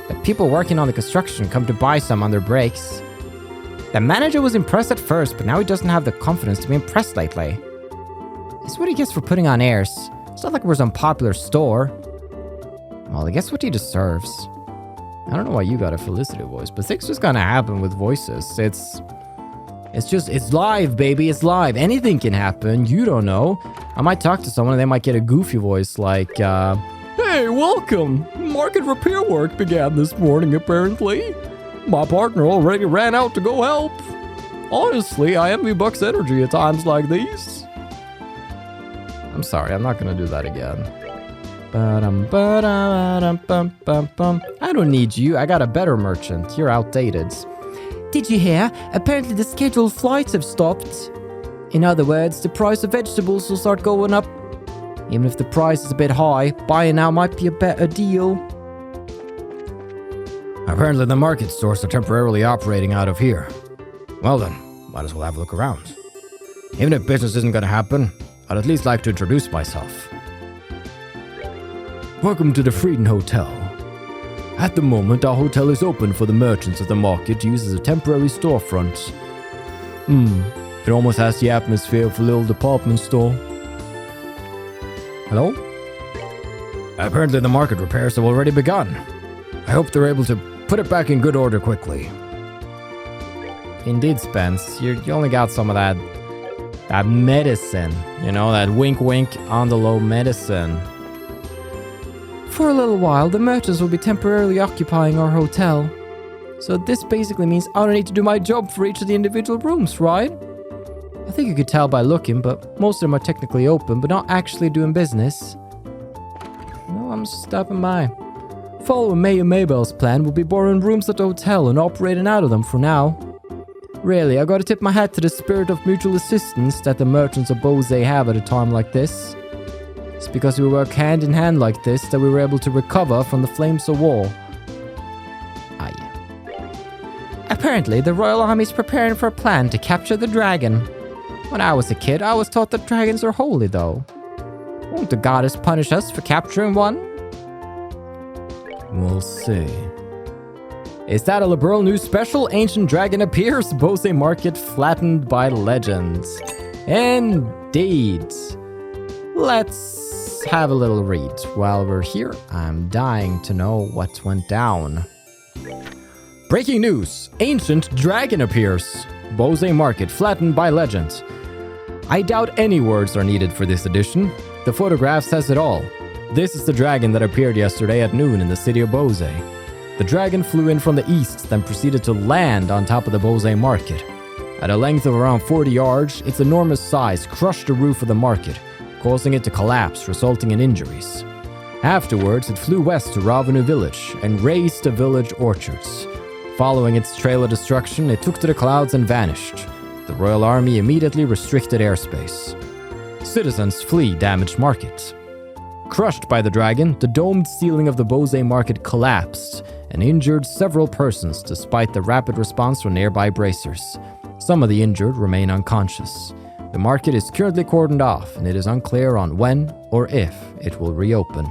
The people working on the construction come to buy some on their breaks. The manager was impressed at first, but now he doesn't have the confidence to be impressed lately. It's what he gets for putting on airs. It's not like we're some popular store. Well, I guess what he deserves. I don't know why you got a Felicity voice, but things just gonna happen with voices. It's live, baby. It's live. Anything can happen. You don't know. I might talk to someone and they might get a goofy voice like, Hey, welcome. Market repair work began this morning, apparently. My partner already ran out to go help. Honestly, I envy Buck's energy at times like these. I'm sorry, I'm not gonna do that again. I don't need you. I got a better merchant. You're outdated. Did you hear? Apparently the scheduled flights have stopped. In other words, the price of vegetables will start going up. Even if the price is a bit high, buying now might be a better deal. Apparently the market stores are temporarily operating out of here. Well then, might as well have a look around. Even if business isn't gonna happen, I'd at least like to introduce myself. Welcome to the Frieden Hotel. At the moment, our hotel is open for the merchants of the market to use as a temporary storefront. It almost has the atmosphere of a little department store. Hello? Apparently the market repairs have already begun. I hope they're able to put it back in good order quickly. Indeed, Spence. You only got some of that medicine. You know, that wink wink on the low medicine. For a little while, the merchants will be temporarily occupying our hotel. So this basically means I don't need to do my job for each of the individual rooms, right? I think you could tell by looking, but most of them are technically open, but not actually doing business. No, I'm just stopping by. Following May and Maybelle's plan, we'll be borrowing rooms at the hotel and operating out of them for now. Really, I gotta tip my hat to the spirit of mutual assistance that the merchants of Bose have at a time like this. It's because we work hand in hand like this that we were able to recover from the flames of war. Apparently, the Royal Army is preparing for a plan to capture the dragon. When I was a kid, I was taught that dragons are holy, though. Won't the goddess punish us for capturing one? We'll see. Is that a Liberl news special? Ancient dragon appears, Bose market flattened by legends. Indeed. Let's have a little read. While we're here, I'm dying to know what went down. Breaking news! Ancient dragon appears. Bose market flattened by legend. I doubt any words are needed for this edition. The photograph says it all. This is the dragon that appeared yesterday at noon in the city of Bose. The dragon flew in from the east, then proceeded to land on top of the Bose market. At a length of around 40 yards, its enormous size crushed the roof of the market, causing it to collapse, resulting in injuries. Afterwards, it flew west to Ravanu village and razed the village orchards. Following its trail of destruction, it took to the clouds and vanished. The royal army immediately restricted airspace. Citizens flee damaged market. Crushed by the dragon, the domed ceiling of the Bose market collapsed and injured several persons despite the rapid response from nearby bracers. Some of the injured remain unconscious. The market is currently cordoned off, and it is unclear on when or if it will reopen.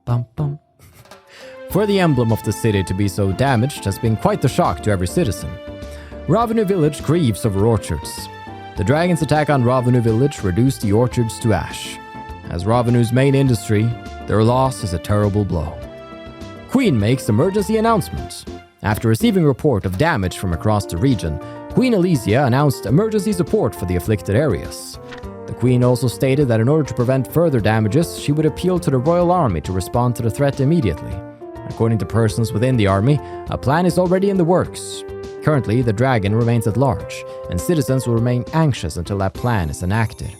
Bum bum. For the emblem of the city to be so damaged has been quite the shock to every citizen. Ravanu village grieves over orchards. The dragon's attack on Ravanu village reduced the orchards to ash. As Ravanu's main industry, their loss is a terrible blow. Queen makes emergency announcement. After receiving report of damage from across the region, Queen Elysia announced emergency support for the afflicted areas. The Queen also stated that in order to prevent further damages, she would appeal to the royal army to respond to the threat immediately. According to persons within the army, a plan is already in the works. Currently, the dragon remains at large, and citizens will remain anxious until that plan is enacted.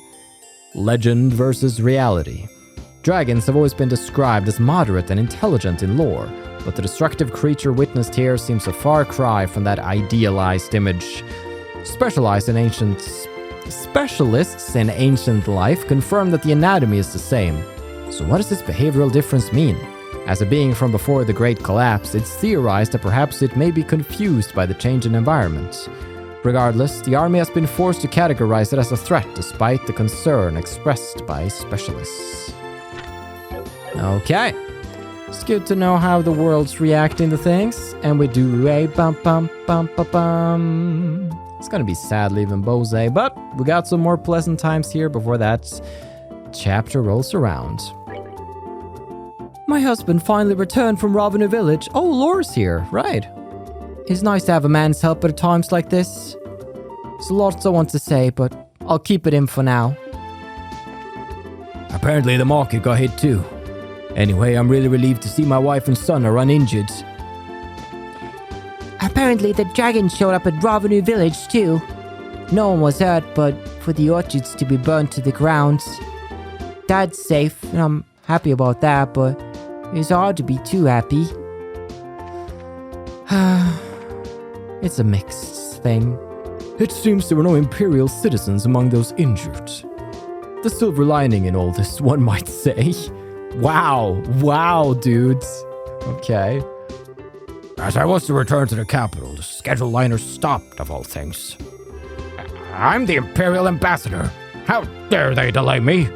Legend versus reality. Dragons have always been described as moderate and intelligent in lore, but the destructive creature witnessed here seems a far cry from that idealized image. Specialists in ancient life confirm that the anatomy is the same. So what does this behavioral difference mean? As a being from before the Great Collapse, it's theorized that perhaps it may be confused by the change in environment. Regardless, the army has been forced to categorize it as a threat despite the concern expressed by specialists. Okay. It's good to know how the world's reacting to things, and we do a bum bum bum bum bum. It's gonna be sad leaving Bose, but we got some more pleasant times here before that chapter rolls around. My husband finally returned from Ravanu village. Oh, Lore's here, right. It's nice to have a man's help at times like this. There's lots I want to say, but I'll keep it in for now. Apparently the market got hit too. Anyway, I'm really relieved to see my wife and son are uninjured. Apparently the dragon showed up at Ravanu village too. No one was hurt, but for the orchards to be burnt to the ground. Dad's safe, and I'm happy about that, but it's hard to be too happy. It's a mixed thing. It seems there were no Imperial citizens among those injured. The silver lining in all this, one might say. Wow, dudes. Okay. As I was to return to the capital, the scheduled liner stopped, of all things. I'm the Imperial Ambassador. How dare they delay me?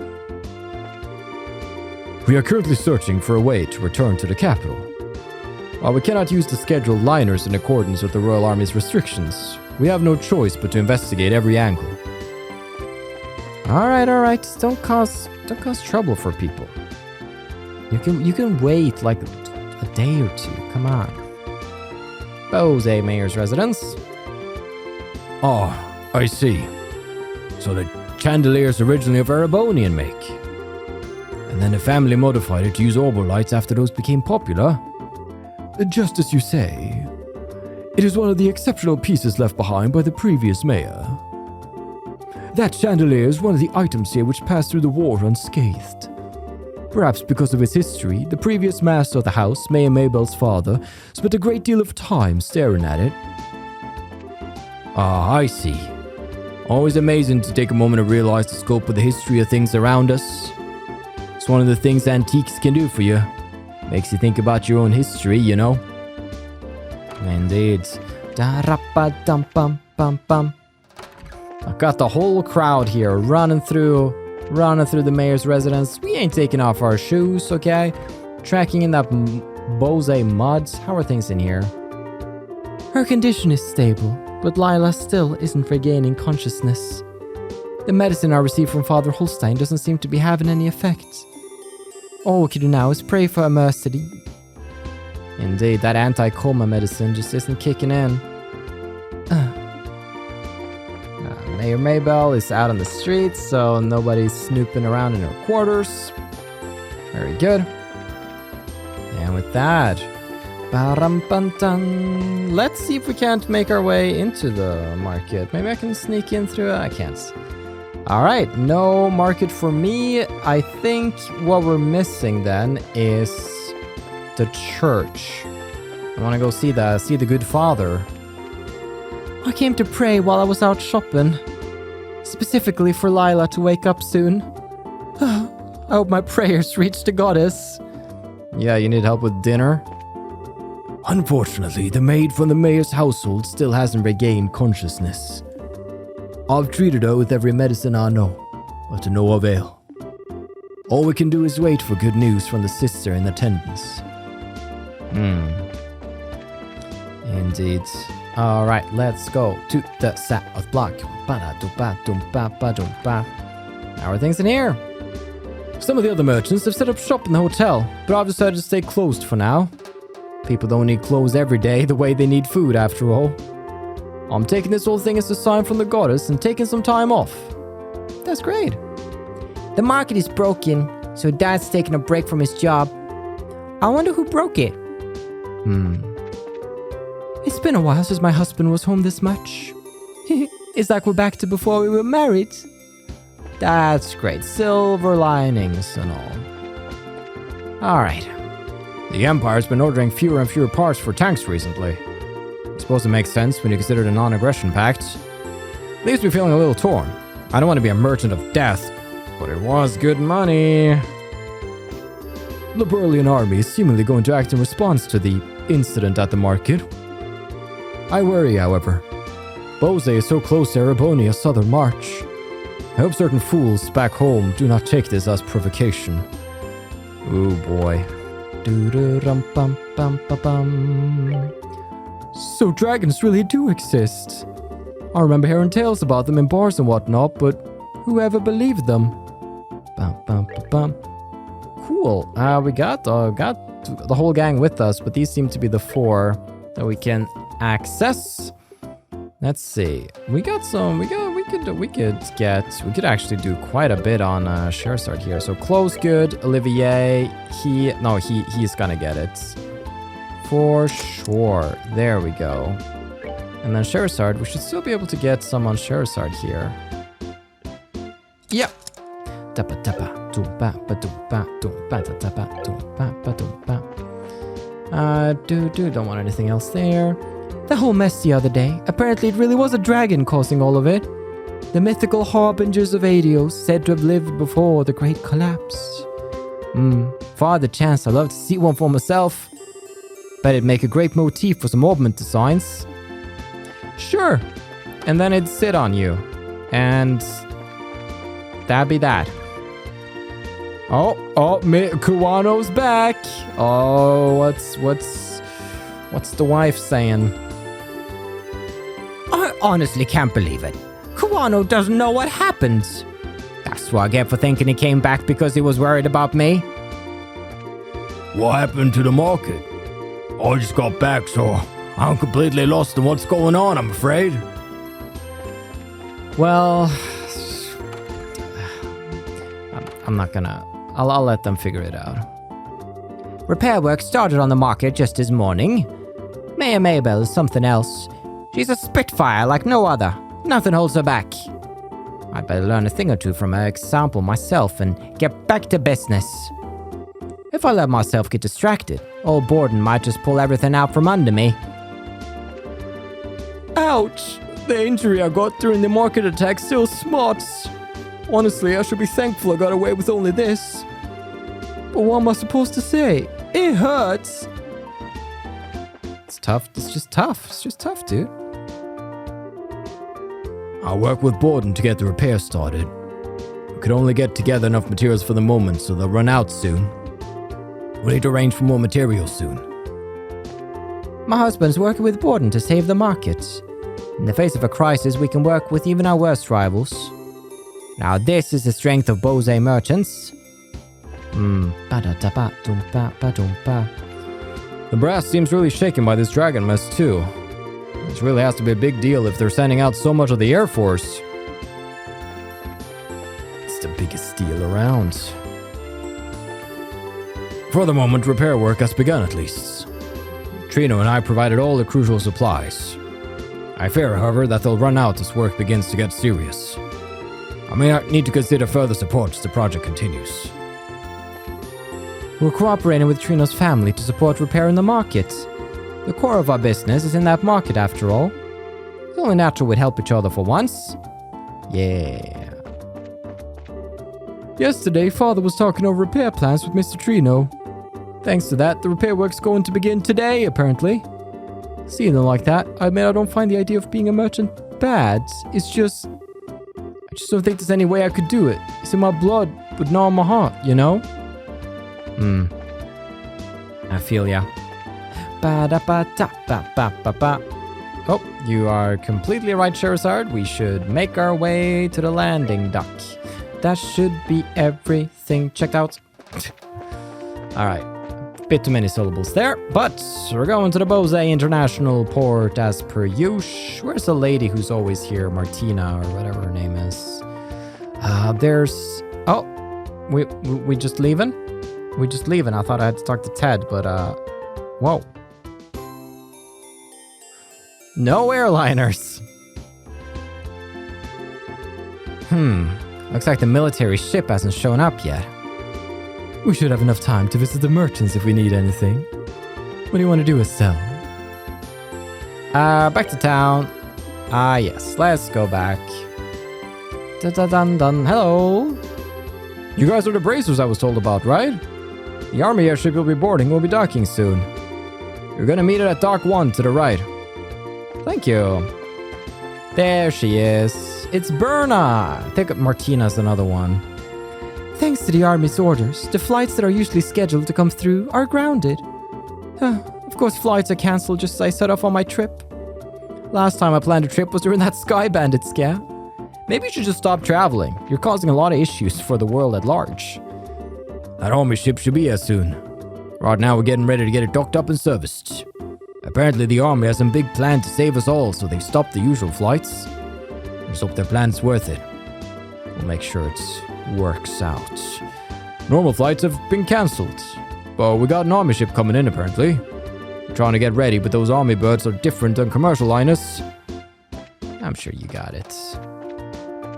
We are currently searching for a way to return to the capital. While we cannot use the scheduled liners in accordance with the Royal Army's restrictions, we have no choice but to investigate every angle. Alright, don't cause trouble for people. You can wait like a day or two, come on. Bose Mayor's residence. Oh, I see. So the chandelier's originally of Erebonian make. And then the family modified it to use orbital lights after those became popular. Just as you say. It is one of the exceptional pieces left behind by the previous mayor. That chandelier is one of the items here which passed through the war unscathed. Perhaps because of its history, the previous master of the house, Mayor Maybelle's father, spent a great deal of time staring at it. Ah, I see. Always amazing to take a moment to realize the scope of the history of things around us. It's one of the things antiques can do for you. Makes you think about your own history, you know? Indeed. Da-ra-ba-dum-bum-bum-bum. I've got the whole crowd here running through the mayor's residence. We ain't taking off our shoes, okay? Tracking in that Bose mud. How are things in here? Her condition is stable, but Lila still isn't regaining consciousness. The medicine I received from Father Holstein doesn't seem to be having any effect. All we can do now is pray for immerse. Indeed, that anti-coma medicine just isn't kicking in. Mayor Maybelle is out on the streets, so nobody's snooping around in her quarters. Very good. And with that, Ba-rum-bum-dum. Let's see if we can't make our way into the market. Maybe I can sneak in through it. I can't. Alright, no market for me. I think what we're missing then is the church. I want to go see the good father. I came to pray while I was out shopping. Specifically for Lila to wake up soon. I hope my prayers reach the goddess. Yeah, you need help with dinner? Unfortunately, the maid from the mayor's household still hasn't regained consciousness. I've treated her with every medicine I know, but to no avail. All we can do is wait for good news from the sister in attendance. Indeed. Alright, let's go to the south block. How are things in here? Some of the other merchants have set up shop in the hotel, but I've decided to stay closed for now. People don't need clothes every day the way they need food, after all. I'm taking this whole thing as a sign from the goddess and taking some time off. That's great. The market is broken, so Dad's taking a break from his job. I wonder who broke it. It's been a while since my husband was home this much. It's like we're back to before we were married. That's great. Silver linings and all. Alright. The Empire's been ordering fewer and fewer parts for tanks recently. I suppose it makes sense when you consider the non-aggression pact. Leaves me feeling a little torn. I don't want to be a merchant of death, but it was good money. The Liberlian army is seemingly going to act in response to the incident at the market. I worry, however. Bose is so close to Erebonia's southern march. I hope certain fools back home do not take this as provocation. Ooh boy. So dragons really do exist. I remember hearing tales about them in bars and whatnot, but whoever believed them? Cool. We got the whole gang with us, but these seem to be the 4 that we can access. Let's see. We could actually do quite a bit on Shersard here. So close good. Olivier, he's gonna get it. For sure. There we go. And then Shersard, we should still be able to get some on Shersard here. Yep. Don't want anything else there. The whole mess the other day. Apparently it really was a dragon causing all of it. The mythical harbingers of Hades, said to have lived before the great collapse. If I had the chance, I'd love to see one for myself. Bet it'd make a great motif for some ornament designs. Sure. And then it'd sit on you. And that'd be that. Kuwano's back. Oh, what's the wife saying? I honestly can't believe it. Kuwano doesn't know what happened. That's what I get for thinking he came back because he was worried about me. What happened to the market? I just got back, so I'm completely lost in what's going on, I'm afraid. Well, I'm not gonna... I'll let them figure it out. Repair work started on the market just this morning. Mayor Maybelle is something else. She's a spitfire like no other. Nothing holds her back. I'd better learn a thing or two from her example myself and get back to business. If I let myself get distracted, old Borden might just pull everything out from under me. Ouch! The injury I got during the market attack still smarts. Honestly, I should be thankful I got away with only this. But what am I supposed to say? It hurts! It's tough. It's just tough, dude. I'll work with Borden to get the repair started. We could only get together enough materials for the moment, so they'll run out soon. We'll need to arrange for more materials soon. My husband's working with Borden to save the market. In the face of a crisis, we can work with even our worst rivals. Now this is the strength of Bose merchants. The brass seems really shaken by this dragon mess too. This really has to be a big deal if they're sending out so much of the Air Force. It's the biggest deal around. For the moment, repair work has begun at least. Trino and I provided all the crucial supplies. I fear, however, that they'll run out as work begins to get serious. I may not need to consider further support as the project continues. We're cooperating with Trino's family to support repair in the market. The core of our business is in that market, after all. It's only natural we'd help each other for once. Yeah. Yesterday, Father was talking over repair plans with Mr. Trino. Thanks to that, the repair work's going to begin today, apparently. Seeing them like that, I admit I don't find the idea of being a merchant bad. It's just... I just don't think there's any way I could do it. It's in my blood, but not in my heart, you know? I feel ya. Ba-da-ba-da-ba-ba-ba-ba. Oh, you are completely right, Charizard. We should make our way to the landing dock. That should be everything checked out. Alright. Bit too many syllables there, but we're going to the Bose International Port as per usual. Where's the lady who's always here? Martina, or whatever her name is. There's... Oh, we just leaving? We just leaving. I thought I had to talk to Ted, but, whoa. No airliners. Looks like the military ship hasn't shown up yet. We should have enough time to visit the merchants if we need anything. What do you want to do, Estelle? Back to town. Yes, let's go back. Dun. Hello. You guys are the bracers I was told about, right? The army airship you'll be boarding will be docking soon. You're gonna meet it at Dock 1 to the right. Thank you. There she is. It's Berna. I think Martina's another one. Thanks to the Army's orders, the flights that are usually scheduled to come through are grounded. Of course, flights are cancelled just as I set off on my trip. Last time I planned a trip was during that Sky Bandit scare. Maybe you should just stop traveling. You're causing a lot of issues for the world at large. That army ship should be here soon. Right now we're getting ready to get it docked up and serviced. Apparently the army has some big plan to save us all, so they stopped the usual flights. Let's hope their plan's worth it. We'll make sure it works out. Normal flights have been cancelled, but we got an army ship coming in apparently. We're trying to get ready, but those army birds are different than commercial liners. I'm sure you got it.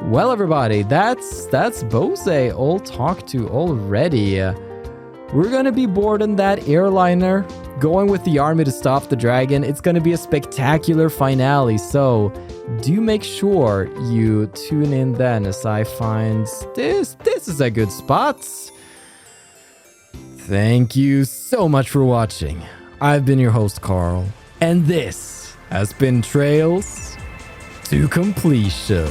Well, everybody, that's Bose all talked to already. We're gonna be boarding that airliner, going with the army to stop the dragon. It's gonna be a spectacular finale, so do make sure you tune in then as I find this. This is a good spot. Thank you so much for watching. I've been your host, Carl, and this has been Trails to Completion.